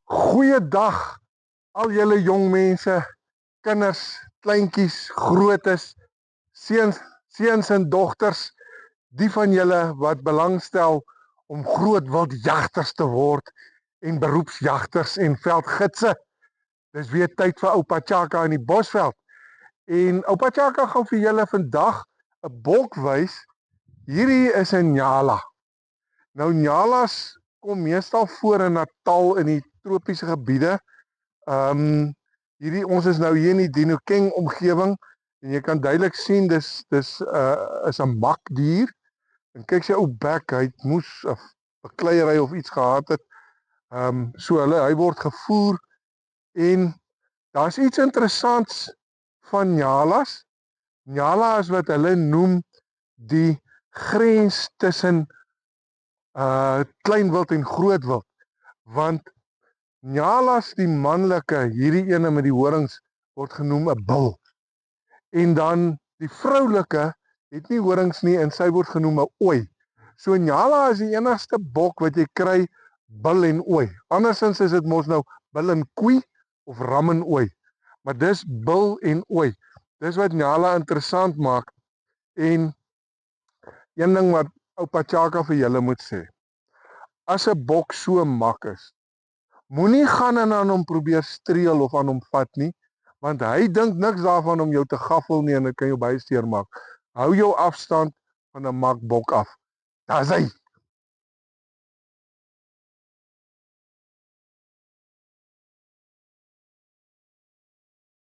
Goeiedag al julle jong mense, kinders, kleintjies, grootes, seuns en dogters, die van julle wat belangstel om groot wildjagters te word en beroepsjagters en veldgidse. Dis weer tyd vir oupa Chaka in die Bosveld. En oupa Chaka gaan vir julle vandag 'n bok wys. Hierdie is 'n nyala. Nou nyalas kom meestal voor in Natal in die tropiese gebiede. Ons is nou hier in die Dinokeng omgewing en jy kan duidelik sien dis is 'n makdier. En kyk sy ou bek, hy moes 'n kleiery of iets gehad het. Hy word gevoer en daar's iets interessants van nyalas. Nyala is wat hulle noem die grens tussen klein wild en groot wild, want nyalas, die manlike, hierdie ene met die horings, word genoem 'n bil, en dan die vroulike het nie horings nie en sy word genoem 'n ooi. So nyala is die enigste bok wat jy kry bil en ooi. Andersins is dit mos nou bil en koei of ram en ooi, maar dis bil en ooi. Dis wat nyala interessant maak. En een ding wat oupa Chaka vir julle moet sê, as 'n bok so mak is, moenie gaan en aan hom probeer streel of aan hom vat nie, want hy dink niks daarvan om jou te gaffel nie en dit kan jou baie seer maak. Hou jou afstand van 'n mak bok af. Daar's hy.